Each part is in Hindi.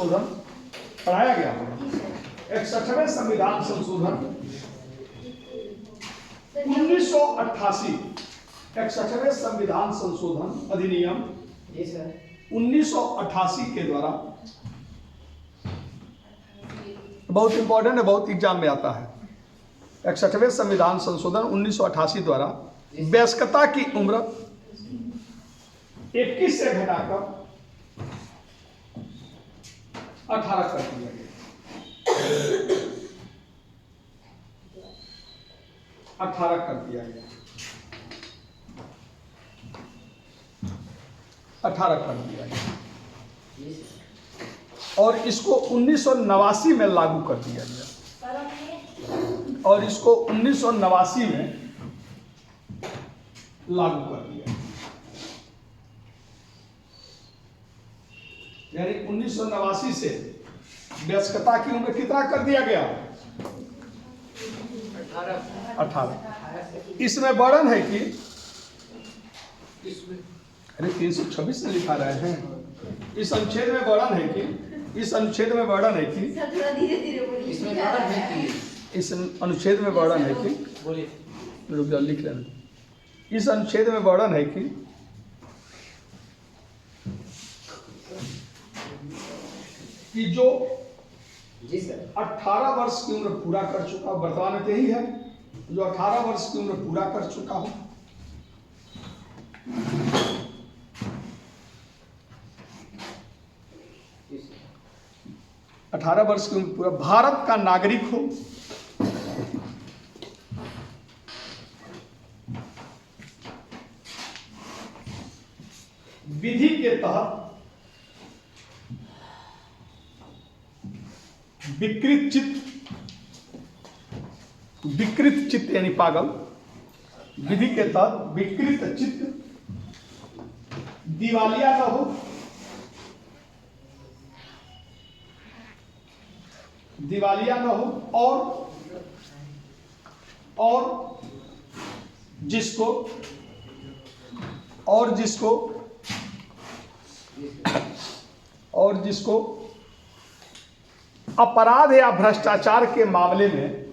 संशोधन पढ़ाया गया होगा। 61वें संविधान संशोधन 1988, 61वें संविधान संशोधन अधिनियम 1988 के द्वारा, बहुत इंपॉर्टेंट है, बहुत एग्जाम में आता है। 61वें संविधान संशोधन 1988 द्वारा वयस्कता की उम्र 21 से घटाकर 18 कर दिया गया। 18 कर दिया गया, 18 कर दिया गया और इसको 1989 में लागू कर दिया गया, और इसको 1989 में लागू कर दिया, यानी 1989 से वयस्कता की उम्र कितना कर दिया गया? 18। इसमें वर्णन है कि अरे 326 में लिखा रहे हैं। इस अनुच्छेद में वर्णन है कि इस अनुच्छेद में वर्णन है कि इस अनुच्छेद में वर्णन है कि रुक जाओ, लिख लेना। इस अनुच्छेद में वर्णन है कि जो 18 वर्ष की उम्र पूरा कर चुका, वर्तमान में यही है, जो 18 वर्ष की उम्र पूरा कर चुका हो, अठारह वर्ष की उम्र पूरा, भारत का नागरिक हो, विधि के तहत विकृत चित्त यानी पागल, विधि के तहत विकृत चित्त, दिवालिया न हो, दिवालिया न हो, और जिसको अपराध या भ्रष्टाचार के मामले में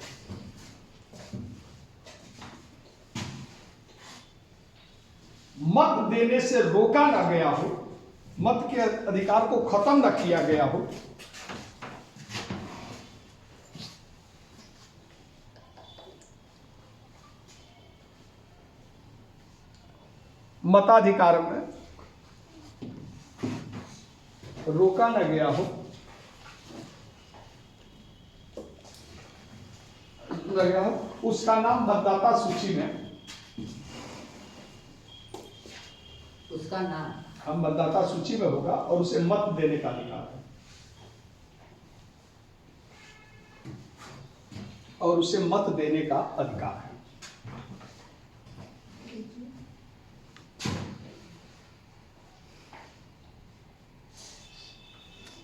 मत देने से रोका न गया हो, मत के अधिकार को खत्म न किया गया हो, मताधिकार में रोका न गया हो, उसका नाम मतदाता सूची में, उसका नाम हम मतदाता सूची में होगा और उसे मत देने का अधिकार है, और उसे मत देने का अधिकार है।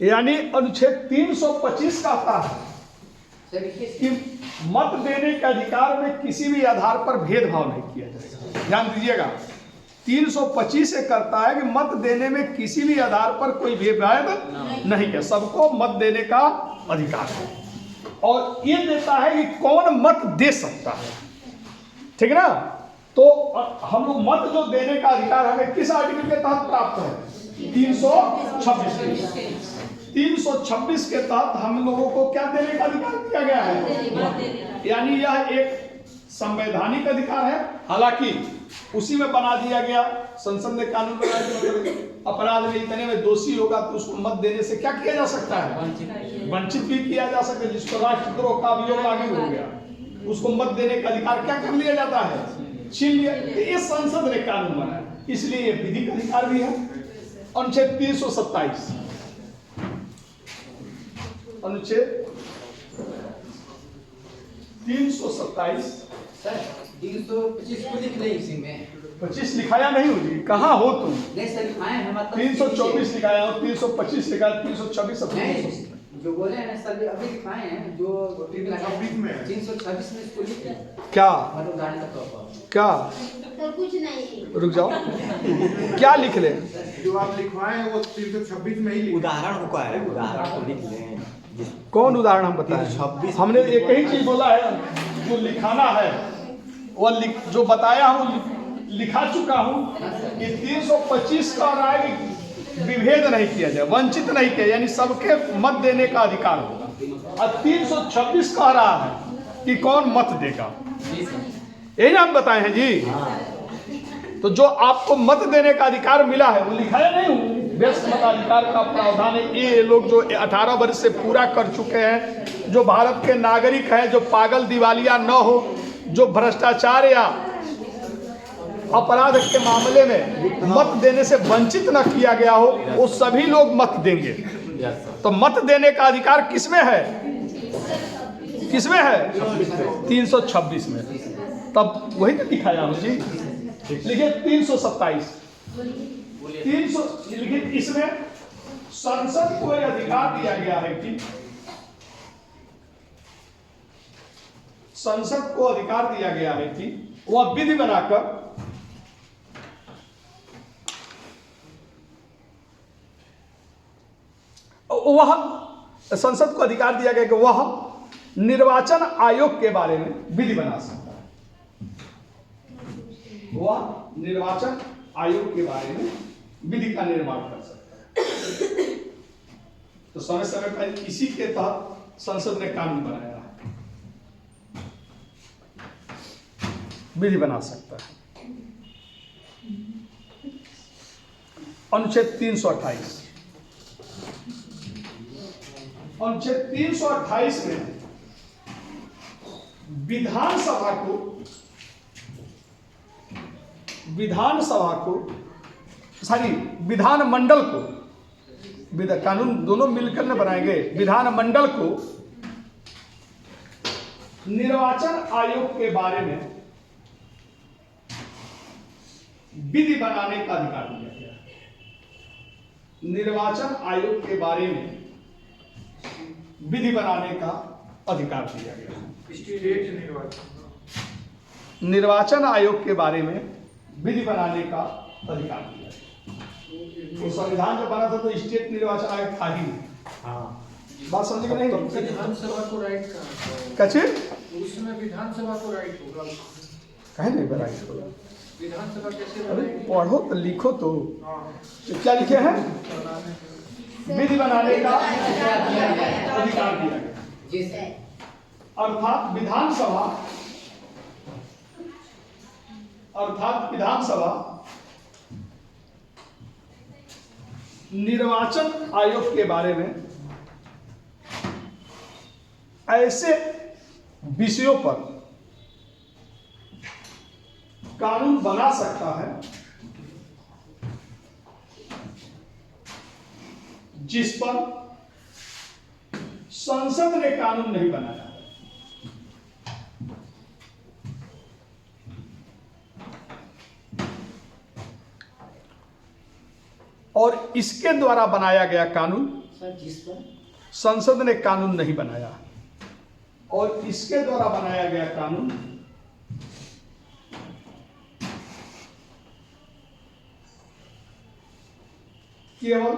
यानी अनुच्छेद 325 कहता है कि मत देने के अधिकार में किसी भी आधार पर भेदभाव नहीं किया जाएगा। ध्यान दीजिएगा, 325 से करता है कि मत देने में किसी भी आधार पर कोई भेदभाव नहीं है, सबको मत देने का अधिकार है, और ये देता है कि कौन मत दे सकता है। ठीक है ना? तो हम लोग मत जो देने का अधिकार हमें किस आर्टिकल के तहत प्राप्त है? 326 के तहत हम लोगों को क्या देने का अधिकार दिया गया है? यानी यह एक संवैधानिक अधिकार है। हालांकि उसी में बना दिया गया, संसद ने कानून बनाया, अपराध में इतने में दोषी होगा तो उसको मत देने से क्या किया जा सकता है? वंचित भी किया जा सकता है। जिसको राष्ट्रद्रोह का अभियोग लागू हो गया, उसको मत देने का अधिकार क्या कर लिया जाता है? छीन लिया। ये संसद ने कानून बनाया, इसलिए ये विधिक अधिकार भी है। अनुच्छेद 327, अनुच्छेद 327 सर 325 को लिख ले, इसी में 25 लिखाया नहीं हो जी, कहाँ हो तुम? नहीं सर लिखाए हम 324 लिखाया और 325 लिखाया, 326 जो बोले हैं ना सर अभी लिखाए हैं, जो 326 में 326 में इसको लिख क्या उदाहरण का तौर पर क्या तो कुछ नहीं, रुक जाओ, क्या लिख ले? जो आप लिखवाए हैं वो 326 में ही लिखा है। उदाहरण को है, उदाहरण को लिख लें। कौन उदाहरण हम बताएं? 326 हमने एक ही चीज बोला है, जो लिखाना है वह जो बताया हूँ लिखा चुका हूँ कि 325 का राय विभेद नहीं किया जाए, वंचित नहीं किया, यानी सबके मत देने का अधिकार होगा। और 326 कह रहा है कि कौन मत देगा, यही ना हम बताए हैं जी। तो जो आपको मत देने का अधिकार मिला है वो लिखा है नहीं, व्यस्त मताधिकार का प्रावधान है। ये लोग जो 18 वर्ष से पूरा कर चुके हैं, जो भारत के नागरिक हैं, जो पागल दिवालिया न हो, जो भ्रष्टाचार या अपराध के मामले में मत देने से वंचित न किया गया हो, वो सभी लोग मत देंगे। तो मत देने का अधिकार किसमें है? किसमें है? 326 में। तब वही तो दिखाया हूँ जी। लिखिए 327 लिखिए, इसमें संसद को यह अधिकार दिया गया है कि संसद को अधिकार दिया गया है कि वह विधि बनाकर वह संसद को अधिकार दिया गया कि वह निर्वाचन आयोग के बारे में विधि बना सकता है। वह निर्वाचन आयोग के बारे में विधि का निर्माण कर सकता है। तो समय समय पर इसी के तहत संसद ने कानून बनाया है, विधि बना सकता है। अनुच्छेद 328 अनुच्छेद 328 में विधानसभा को विधानमंडल को, कानून दोनों मिलकर न बनाएंगे, विधानमंडल को निर्वाचन आयोग के बारे में विधि बनाने का अधिकार दिया गया है। निर्वाचन आयोग के बारे में विधि बनाने का अधिकार दिया गया है। निर्वाचन आयोग के बारे में विधि बनाने का अधिकार दिया गया। तो संविधान जब बना था तो स्टेट निर्वाचन आयोग था ही नहीं। बात समझ गए नहीं? विधानसभा को राइट कच्चे उसमें विधानसभा को राइट होगा, कहे नहीं राइट होगा। विधानसभा कैसे अरे बनाएंगे? पढ़ो तो लिखो तो क्या लिखे हैं? विधि बनाने का अधिकार दिया गया, अर्थात विधानसभा निर्वाचन आयोग के बारे में ऐसे विषयों पर कानून बना सकता है जिस पर संसद ने कानून नहीं बनाया। और इसके द्वारा बनाया गया कानून जिस पर संसद ने कानून नहीं बनाया, और इसके द्वारा बनाया गया कानून केवल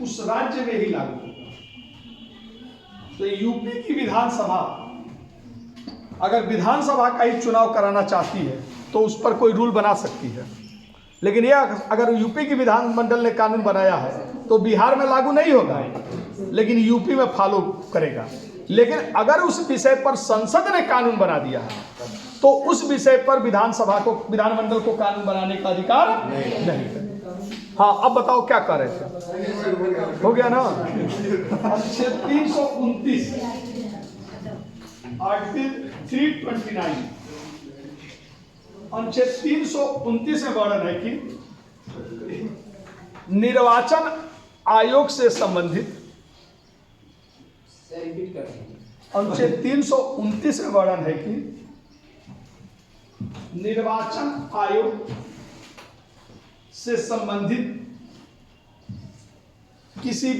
उस राज्य में ही लागू होगा। तो यूपी की विधानसभा अगर विधानसभा का ही चुनाव कराना चाहती है तो उस पर कोई रूल बना सकती है, लेकिन यह अगर यूपी की विधानमंडल ने कानून बनाया है तो बिहार में लागू नहीं होगा, लेकिन यूपी में फॉलो करेगा। लेकिन अगर उस विषय पर संसद ने कानून बना दिया है तो उस विषय पर विधानमंडल को कानून बनाने का अधिकार नहीं। हाँ, अब बताओ क्या कर रहे थे? हो गया ना? अनुच्छेद 329 आर्टिकल 329 अनुच्छेद 329 में वर्णन है कि निर्वाचन आयोग से संबंधित, अनुच्छेद 329 में वर्णन है कि निर्वाचन आयोग से संबंधित किसी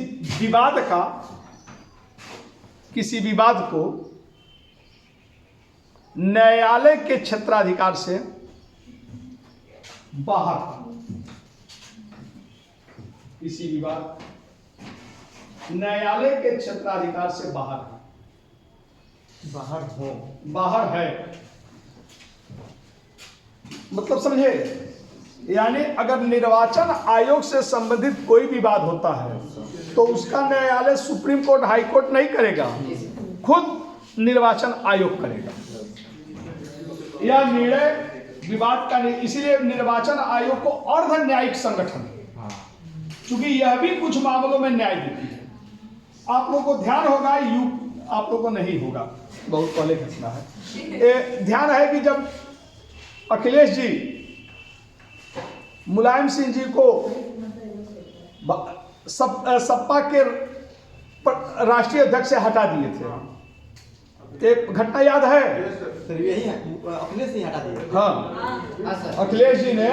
विवाद को न्यायालय के क्षेत्राधिकार से बाहर किसी भी बात न्यायालय के क्षेत्राधिकार से बाहर है, बाहर है, मतलब समझे, यानी अगर निर्वाचन आयोग से संबंधित कोई विवाद होता है तो उसका न्यायालय सुप्रीम कोर्ट, हाई कोर्ट नहीं करेगा, खुद निर्वाचन आयोग करेगा। यह निर्णय विवाद का नहीं, इसीलिए निर्वाचन आयोग को अर्ध न्यायिक संगठन, क्योंकि यह भी कुछ मामलों में न्याय देती है। आप लोगों को ध्यान होगा, आप लोगों को नहीं होगा, बहुत पहले घटना है। ध्यान है कि जब अखिलेश जी मुलायम सिंह जी को सपा के राष्ट्रीय अध्यक्ष से हटा दिए थे, एक घटना याद है? सर यही है, अखिलेश ही हटा दिया। हाँ, अखिलेश जी ने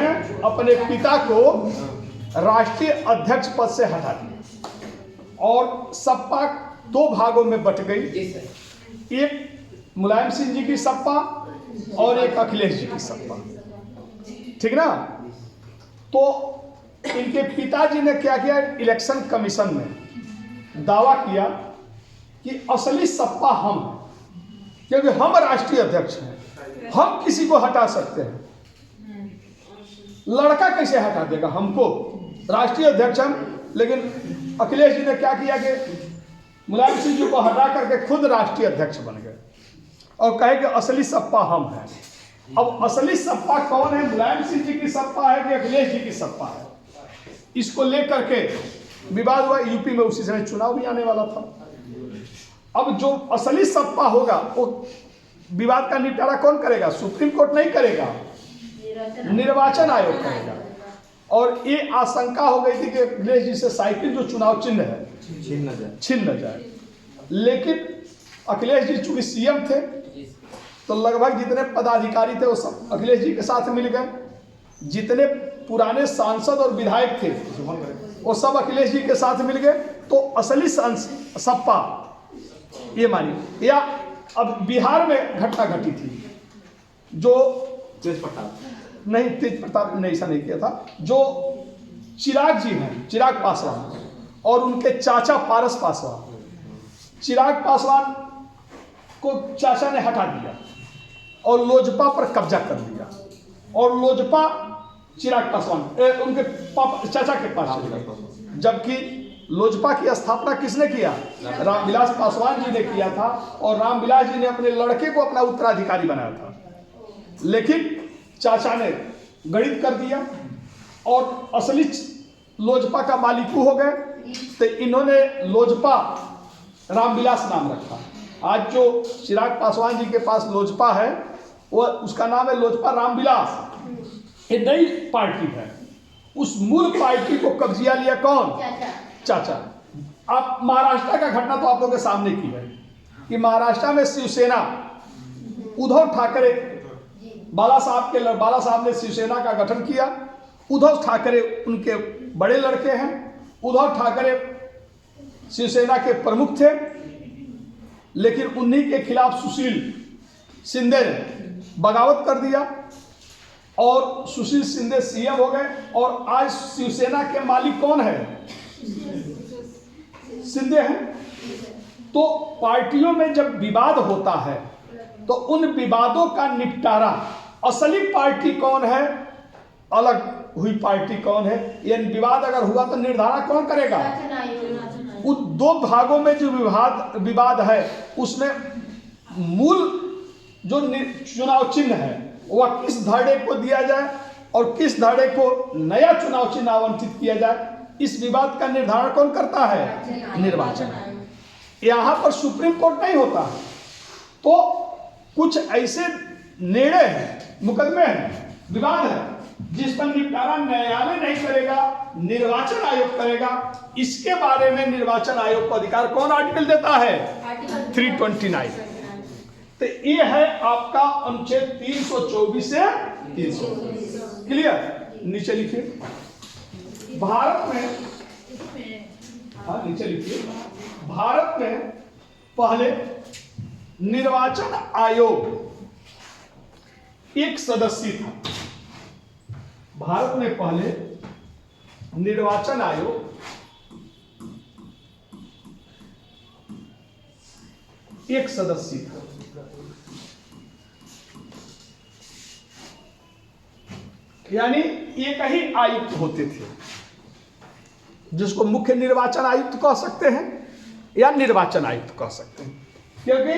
अपने पिता को राष्ट्रीय अध्यक्ष पद से हटा दिया और सपा दो भागों में बट गई, एक मुलायम सिंह जी की सपा और एक अखिलेश जी की सपा, ठीक ना? तो इनके पिताजी ने क्या किया, इलेक्शन कमीशन में दावा किया कि असली सपा हम हैं, क्योंकि हम राष्ट्रीय अध्यक्ष हैं, हम किसी को हटा सकते हैं। लड़का कैसे हटा देगा हमको, राष्ट्रीय अध्यक्ष हम। लेकिन अखिलेश जी ने क्या किया कि मुलायम सिंह जी को हटा करके खुद राष्ट्रीय अध्यक्ष बन गए और कहे कि असली सपा हम हैं। अब असली सपा कौन है, मुलायम सिंह जी की सपा है कि अखिलेश जी की सपा है, इसको लेकर के विवाद हुआ। यूपी में उसी समय चुनाव भी आने वाला था। अब जो असली सपा होगा वो विवाद का निपटारा कौन करेगा? सुप्रीम कोर्ट नहीं करेगा, निर्वाचन आयोग करेगा। और ये आशंका हो गई थी कि अखिलेश जी से साइकिल जो चुनाव चिन्ह है छीन न जाए। लेकिन अखिलेश जी चूंकि सीएम थे तो लगभग जितने पदाधिकारी थे वो सब अखिलेश जी के साथ मिल गए, जितने पुराने सांसद और विधायक थे वो सब अखिलेश जी के साथ मिल गए। तो असली सपा ये मानी। या अब बिहार में घटना घटी थी जो तेज प्रताप ने ऐसा नहीं किया था, जो चिराग जी हैं, चिराग पासवान और उनके चाचा पारस पासवान, चिराग पासवान को चाचा ने हटा दिया और लोजपा पर कब्जा कर लिया और लोजपा चिराग पासवान उनके चाचा के पास चले गए। जबकि लोजपा की स्थापना किसने किया? रामविलास पासवान जी ने किया था और रामविलास जी ने अपने लड़के को अपना उत्तराधिकारी बनाया था। लेकिन चाचा ने गणित कर दिया और असली लोजपा का मालिक हो गए, तो इन्होंने लोजपा रामविलास नाम रखा। आज जो चिराग पासवान जी के पास लोजपा है वो उसका नाम है लोजपा रामविलास। ये नई पार्टी है, उस मूल पार्टी को कब्जिया लिया कौन? चाचा। आप महाराष्ट्र का घटना तो आप लोगों के सामने की है कि महाराष्ट्र में शिवसेना, उद्धव ठाकरे, बाला साहब ने शिवसेना का गठन किया। उद्धव ठाकरे उनके बड़े लड़के हैं। उद्धव ठाकरे शिवसेना के प्रमुख थे, लेकिन उन्हीं के खिलाफ सुशील शिंदे ने बगावत कर दिया और सुशील शिंदे सीएम हो गए। और आज शिवसेना के मालिक कौन है? शिंदे हैं। तो पार्टियों में जब विवाद होता है तो उन विवादों का निपटारा, असली पार्टी कौन है, अलग हुई पार्टी कौन है, ये विवाद अगर हुआ तो निर्धारण कौन करेगा? उन दो भागों में जो विवाद है उसमें मूल जो चुनाव चिन्ह है वह किस धड़े को दिया जाए और किस धड़े को नया चुनाव चिन्ह आवंटित किया जाए, इस विवाद का निर्धारण कौन करता है? निर्वाचन। यहाँ पर सुप्रीम कोर्ट नहीं होता है। तो कुछ ऐसे निर्णय हैं, मुकदमे हैं, विवाद है जिस पर निपटारा न्यायालय नहीं करेगा, निर्वाचन आयोग करेगा। इसके बारे में निर्वाचन आयोग को अधिकार कौन आर्टिकल देता है? 329। तो ये है आपका अनुच्छेद 324 से 300। क्लियर? नीचे लिखिए। भारत में, हाँ नीचे लिखिए, भारत में पहले निर्वाचन आयोग एक सदस्यीय था। भारत में पहले निर्वाचन आयोग एक सदस्यीय था। यानी एक ही आयुक्त होते थे, जिसको मुख्य निर्वाचन आयुक्त कह सकते हैं या निर्वाचन आयुक्त कह सकते हैं, क्योंकि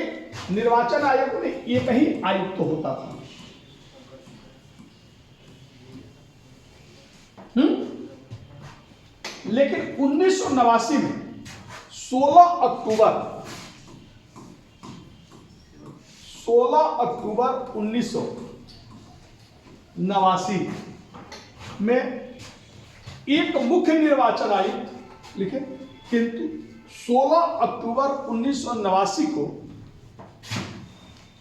निर्वाचन आयोग में एक ही आयुक्त होता था। लेकिन 1989 में 16 अक्टूबर 1989 में एक मुख्य निर्वाचन आयुक्त लिखे, किंतु 16 अक्टूबर 1989 को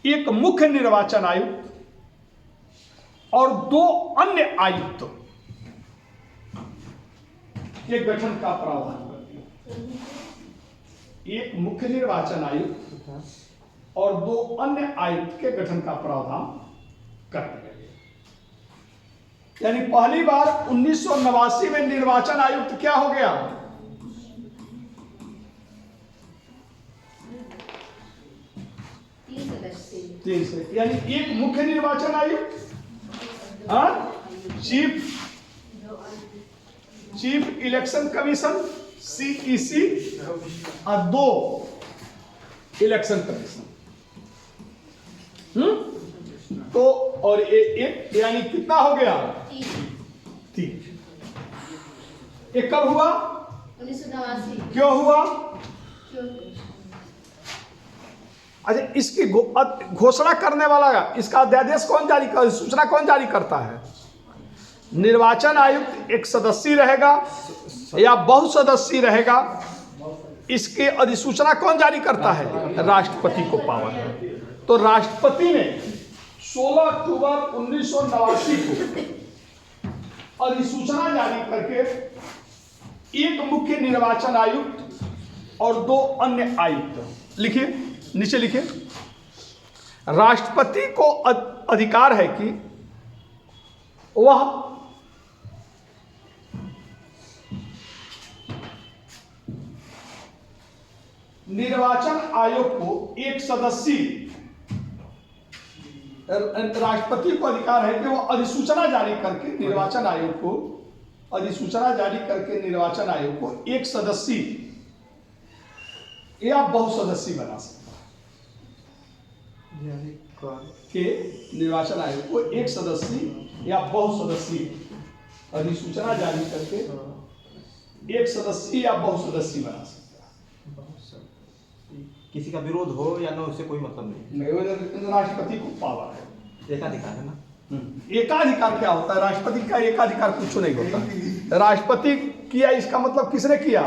एक मुख्य निर्वाचन आयुक्त और 2 अन्य आयुक्त के गठन का प्रावधान कर दिया। एक मुख्य निर्वाचन आयुक्त और 2 अन्य आयुक्त के गठन का प्रावधान कर दिया गया। यानी पहली बार 1989 में निर्वाचन आयुक्त क्या हो गया? तीन से, यानी एक मुख्य निर्वाचन आयुक्त, चीफ इलेक्शन कमीशन CEC और 2 इलेक्शन कमीशन। तो और एक यानी कितना हो गया? 3। एक कब हुआ? 1989। क्यों हुआ? अच्छा, इसकी घोषणा करने वाला, इसका अध्यादेश कौन जारी कर, सूचना कौन जारी करता है? निर्वाचन आयुक्त एक सदस्यीय रहेगा या बहुसदस्यीय रहेगा, इसके अधिसूचना कौन जारी करता है? राष्ट्रपति को पावर है। तो राष्ट्रपति ने 16 अक्टूबर 1989 को अधिसूचना जारी करके एक मुख्य निर्वाचन आयुक्त और 2 अन्य आयुक्त लिखिए, नीचे लिखिए। राष्ट्रपति को अधिकार है कि वह निर्वाचन आयोग को एक सदस्यीय, राष्ट्रपति को अधिकार है कि वो अधिसूचना जारी करके निर्वाचन आयोग को निर्वाचन आयोग को एक सदस्यीय या बहुसदस्यीय बना सकता है। कि निर्वाचन आयोग को एक सदस्यीय या बहुसदस्यीय अधिसूचना जारी करके एक सदस्यीय या बहुसदस्यीय बना सकता है। किसी का विरोध हो या ना, उससे कोई मतलब नहीं। राष्ट्रपति को पावर है, एकाधिकार है ना। एकाधिकार क्या होता है? राष्ट्रपति का एकाधिकार कुछ नहीं होता। राष्ट्रपति किया, इसका मतलब किसने किया?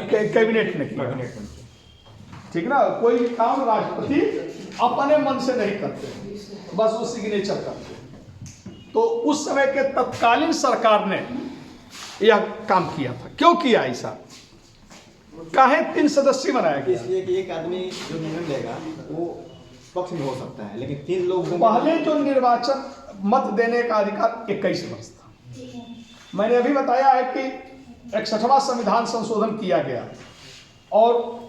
कैबिनेट ने किया। ठीक ना, कोई भी काम राष्ट्रपति अपने मन से नहीं करते, बस वो सिग्नेचर करते। तो उस समय के तत्कालीन सरकार ने यह काम किया था। क्यों किया ऐसा? काहे 3 सदस्यीय बनाया गया? इसलिए कि एक आदमी जो निर्णय लेगा वो पक्ष में हो सकता है, लेकिन 3 लोग पहले जो निर्वाचन मत देने का अधिकार 21 वर्ष था। मैंने अभी बताया है कि 61वां संविधान संशोधन किया गया और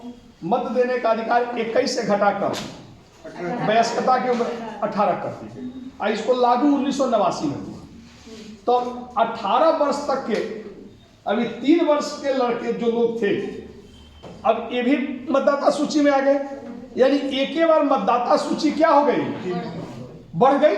मत देने का अधिकार 21 से घटाकर वयस्कता की उम्र 18 कर दी। इसको लागू 1989 में हुआ। तो 18 वर्ष तक के, अभी 3 वर्ष के लड़के जो लोग थे, अब ये भी मतदाता सूची में आ गए। यानी एक ही बार मतदाता सूची क्या हो गई? बढ़ गई।